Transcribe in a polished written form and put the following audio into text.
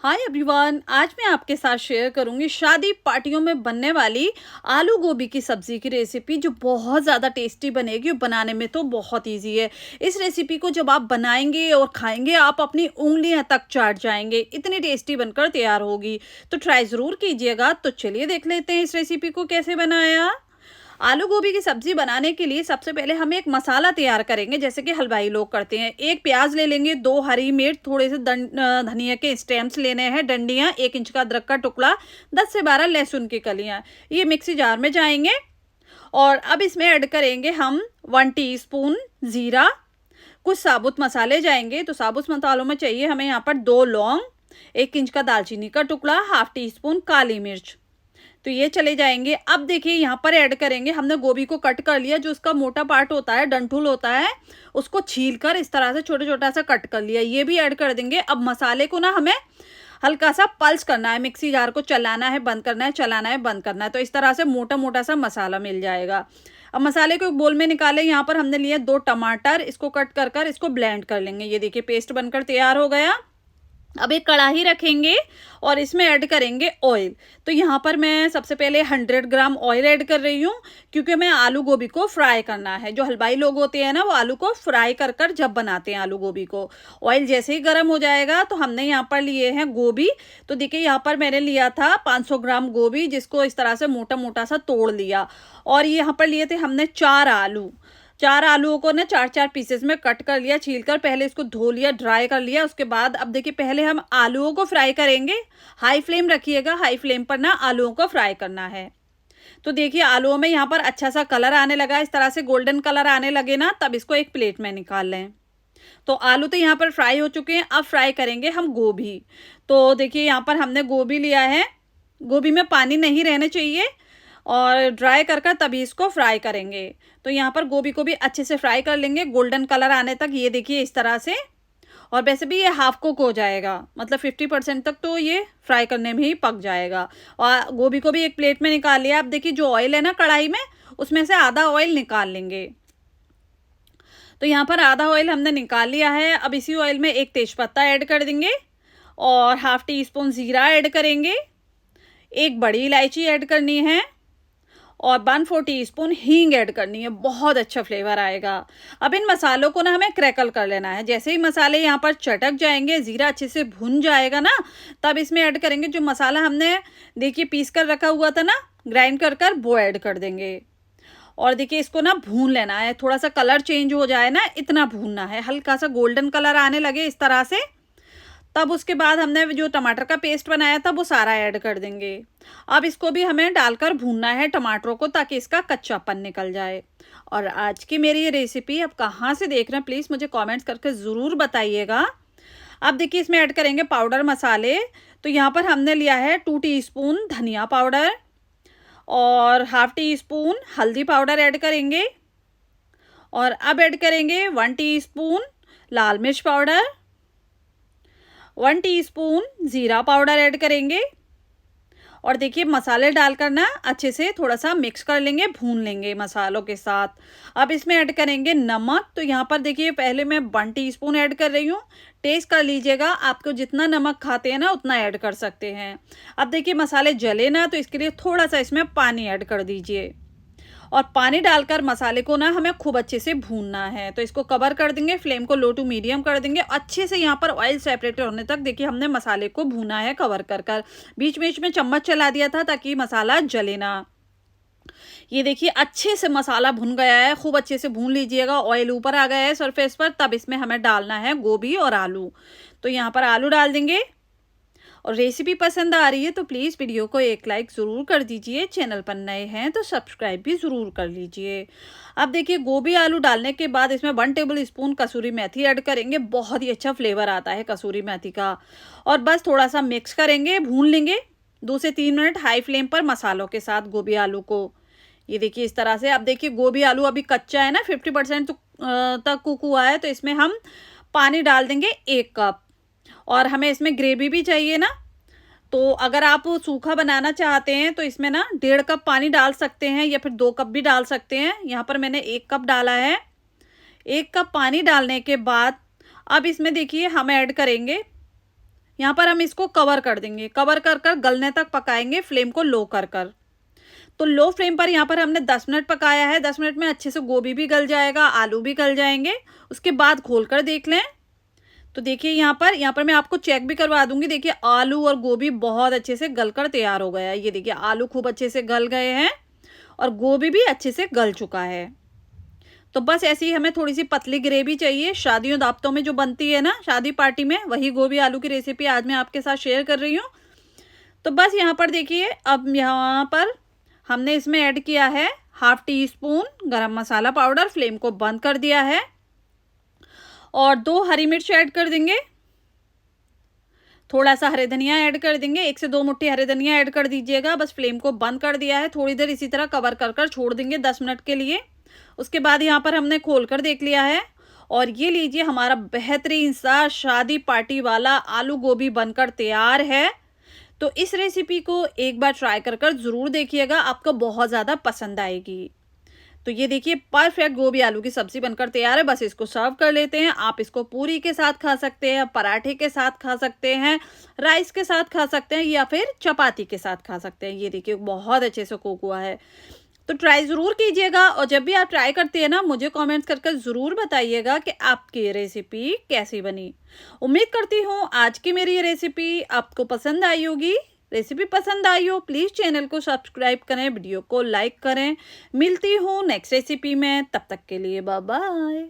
Hi everyone, आज मैं आपके साथ शेयर करूंगी शादी पार्टियों में बनने वाली आलू गोभी की सब्जी की रेसिपी जो बहुत ज़्यादा टेस्टी बनेगी और बनाने में तो बहुत इजी है। इस रेसिपी को जब आप बनाएंगे और खाएंगे आप अपनी उंगलियां तक चाट जाएंगे, इतनी टेस्टी बनकर तैयार होगी। तो ट्राई ज़रूर कीजिएगा। तो चलिए देख लेते हैं इस रेसिपी को कैसे बनाया। आलू गोभी की सब्जी बनाने के लिए सबसे पहले हम एक मसाला तैयार करेंगे, जैसे कि हलवाई लोग करते हैं। एक प्याज ले लेंगे, 2 हरी मिर्च, थोड़े से धनिया के स्टेम्स लेने हैं, डंडियां, 1 इंच का अदरक का टुकड़ा, 10 से 12 लहसुन की कलियां। ये मिक्सी जार में जाएंगे और अब इसमें ऐड करेंगे हम 1 टीस्पून जीरा। कुछ साबुत मसाले जाएंगे, तो साबुत मसालों में चाहिए हमें यहाँ पर 2 लौंग, 1 इंच का दालचीनी का टुकड़ा, हाफ टी स्पून काली मिर्च। तो ये चले जाएंगे। अब देखिए यहाँ पर ऐड करेंगे, हमने गोभी को कट कर लिया, जो उसका मोटा पार्ट होता है, डंठल होता है, उसको छील कर इस तरह से छोटा छोटा सा कट कर लिया, ये भी ऐड कर देंगे। अब मसाले को ना हमें हल्का सा पल्स करना है, मिक्सी जार को चलाना है, बंद करना है, चलाना है, बंद करना है। तो इस तरह से मोटा मोटा सा मसाला मिल जाएगा। अब मसाले को एक बोल में निकाले। यहाँ पर हमने लिया 2 टमाटर, इसको कट कर कर इसको ब्लेंड कर लेंगे। ये देखिए पेस्ट बनकर तैयार हो गया। अब एक कढ़ाई रखेंगे और इसमें ऐड करेंगे ऑयल। तो यहाँ पर मैं सबसे पहले 100 ग्राम ऑयल ऐड कर रही हूँ, क्योंकि मैं आलू गोभी को फ्राई करना है। जो हलवाई लोग होते हैं ना, वो आलू को फ्राई कर कर जब बनाते हैं आलू गोभी को। ऑयल जैसे ही गर्म हो जाएगा तो हमने यहाँ पर लिए हैं गोभी। तो देखिए यहाँ पर मैंने लिया था 500 ग्राम गोभी, जिसको इस तरह से मोटा मोटा सा तोड़ लिया। और यहाँ पर लिए थे हमने 4 आलू। 4 आलूओं को ना 4-4 पीसेस में कट कर लिया, छील कर पहले इसको धो लिया, ड्राई कर लिया। उसके बाद अब देखिए पहले हम आलूओं को फ्राई करेंगे। हाई फ्लेम रखिएगा, हाई फ्लेम पर ना आलूओं को फ्राई करना है। तो देखिए आलूओं में यहाँ पर अच्छा सा कलर आने लगा, इस तरह से गोल्डन कलर आने लगे ना, तब इसको एक प्लेट में निकाल लें। तो आलू तो यहाँ पर फ्राई हो चुके हैं। अब फ्राई करेंगे हम गोभी। तो देखिए यहाँ पर हमने गोभी लिया है। गोभी में पानी नहीं रहना चाहिए और ड्राई कर कर तभी इसको फ्राई करेंगे। तो यहाँ पर गोभी को भी अच्छे से फ्राई कर लेंगे गोल्डन कलर आने तक। ये देखिए इस तरह से। और वैसे भी ये हाफ कुक हो जाएगा, मतलब 50% तक तो ये फ्राई करने में ही पक जाएगा। और गोभी को भी एक प्लेट में निकाल लिया। अब देखिए जो ऑयल है ना कढ़ाई में, उसमें से आधा ऑयल निकाल लेंगे। तो यहाँ पर आधा ऑयल हमने निकाल लिया है। अब इसी ऑयल में एक तेजपत्ता ऐड कर देंगे और हाफ टी स्पून जीरा ऐड करेंगे, एक बड़ी इलायची ऐड करनी है और 1/4 टीस्पून हींग ऐड करनी है। बहुत अच्छा फ्लेवर आएगा। अब इन मसालों को ना हमें क्रैकल कर लेना है। जैसे ही मसाले यहाँ पर चटक जाएंगे, जीरा अच्छे से भुन जाएगा ना, तब इसमें ऐड करेंगे जो मसाला हमने देखिए पीस कर रखा हुआ था ना, ग्राइंड कर कर, वो ऐड कर देंगे। और देखिए इसको ना भून लेना है, थोड़ा सा कलर चेंज हो जाए ना, इतना भूनना है, हल्का सा गोल्डन कलर आने लगे इस तरह से। तब उसके बाद हमने जो टमाटर का पेस्ट बनाया था वो सारा ऐड कर देंगे। अब इसको भी हमें डालकर भूनना है टमाटरों को, ताकि इसका कच्चापन निकल जाए। और आज की मेरी ये रेसिपी आप कहाँ से देख रहे हैं प्लीज़ मुझे कमेंट्स करके ज़रूर बताइएगा। अब देखिए इसमें ऐड करेंगे पाउडर मसाले। तो यहाँ पर हमने लिया है 2 टीस्पून धनिया पाउडर और हाफ टी स्पून हल्दी पाउडर ऐड करेंगे। और अब ऐड करेंगे 1 टीस्पून लाल मिर्च पाउडर, 1 टीस्पून जीरा पाउडर ऐड करेंगे। और देखिए मसाले डालकर ना अच्छे से थोड़ा सा मिक्स कर लेंगे, भून लेंगे मसालों के साथ। अब इसमें ऐड करेंगे नमक। तो यहाँ पर देखिए पहले मैं 1 टीस्पून ऐड कर रही हूँ। टेस्ट कर लीजिएगा, आपको जितना नमक खाते हैं ना उतना ऐड कर सकते हैं। अब देखिए मसाले जले ना, तो इसके लिए थोड़ा सा इसमें पानी ऐड कर दीजिए। और पानी डालकर मसाले को ना हमें खूब अच्छे से भूनना है। तो इसको कवर कर देंगे, फ्लेम को लो टू मीडियम कर देंगे, अच्छे से यहाँ पर ऑयल सेपरेट होने तक देखिए हमने मसाले को भूना है कवर कर कर। बीच बीच में चम्मच चला दिया था ताकि मसाला जले ना। ये देखिए अच्छे से मसाला भुन गया है, खूब अच्छे से भून लीजिएगा। ऑयल ऊपर आ गया है सरफेस पर। तब इसमें हमें डालना है गोभी और आलू। तो यहाँ पर आलू डाल देंगे। और रेसिपी पसंद आ रही है तो प्लीज़ वीडियो को एक लाइक ज़रूर कर दीजिए। चैनल पर नए हैं तो सब्सक्राइब भी ज़रूर कर लीजिए। अब देखिए गोभी आलू डालने के बाद इसमें 1 टेबल स्पून कसूरी मेथी ऐड करेंगे। बहुत ही अच्छा फ्लेवर आता है कसूरी मेथी का। और बस थोड़ा सा मिक्स करेंगे, भून लेंगे 2 से 3 मिनट हाई फ्लेम पर मसालों के साथ गोभी आलू को। ये देखिए इस तरह से। अब देखिए गोभी आलू अभी कच्चा है ना, 50% तक कुक हुआ है। तो इसमें हम पानी डाल देंगे 1 कप। और हमें इसमें ग्रेवी भी चाहिए ना, तो अगर आप सूखा बनाना चाहते हैं तो इसमें ना 1.5 कप पानी डाल सकते हैं या फिर 2 कप भी डाल सकते हैं। यहाँ पर मैंने 1 कप डाला है। 1 कप पानी डालने के बाद अब इसमें देखिए हम ऐड करेंगे यहाँ पर हम इसको कवर कर देंगे, कवर कर कर गलने तक पकाएंगे, फ्लेम को लो कर कर। तो लो फ्लेम पर यहाँ पर हमने 10 मिनट पकाया है। 10 मिनट में अच्छे से गोभी भी गल जाएगा, आलू भी गल जाएंगे। उसके बाद खोल कर देख लें तो देखिए यहाँ पर मैं आपको चेक भी करवा दूंगी। देखिए आलू और गोभी बहुत अच्छे से गल कर तैयार हो गया है। ये देखिए आलू खूब अच्छे से गल गए हैं और गोभी भी अच्छे से गल चुका है। तो बस ऐसे ही हमें थोड़ी सी पतली ग्रेवी चाहिए, शादियों दावतों में जो बनती है ना, शादी पार्टी में, वही गोभी आलू की रेसिपी आज मैं आपके साथ शेयर कर रही हूँ। तो बस यहाँ पर देखिए अब यहाँ पर हमने इसमें ऐड किया है ½ टी स्पून गरम मसाला पाउडर। फ्लेम को बंद कर दिया है और 2 हरी मिर्च ऐड कर देंगे। थोड़ा सा हरे धनिया ऐड कर देंगे, 1 से 2 मुट्ठी हरे धनिया ऐड कर दीजिएगा। बस फ्लेम को बंद कर दिया है, थोड़ी देर इसी तरह कवर कर कर छोड़ देंगे 10 मिनट के लिए। उसके बाद यहाँ पर हमने खोल कर देख लिया है और ये लीजिए हमारा बेहतरीन सा शादी पार्टी वाला आलू गोभी बनकर तैयार है। तो इस रेसिपी को एक बार ट्राई कर कर ज़रूर देखिएगा, आपको बहुत ज़्यादा पसंद आएगी। तो ये देखिए परफेक्ट गोभी आलू की सब्जी बनकर तैयार है। बस इसको सर्व कर लेते हैं। आप इसको पूरी के साथ खा सकते हैं, पराठे के साथ खा सकते हैं, राइस के साथ खा सकते हैं या फिर चपाती के साथ खा सकते हैं। ये देखिए बहुत अच्छे से कुक हुआ है। तो ट्राई ज़रूर कीजिएगा और जब भी आप ट्राई करते हैं ना, मुझे कमेंट्स करके ज़रूर बताइएगा कि आपकी ये रेसिपी कैसी बनी। उम्मीद करती हूँ आज की मेरी ये रेसिपी आपको पसंद आई होगी। रेसिपी पसंद आई हो प्लीज़ चैनल को सब्सक्राइब करें, वीडियो को लाइक करें। मिलती हूँ नेक्स्ट रेसिपी में, तब तक के लिए बाय बाय।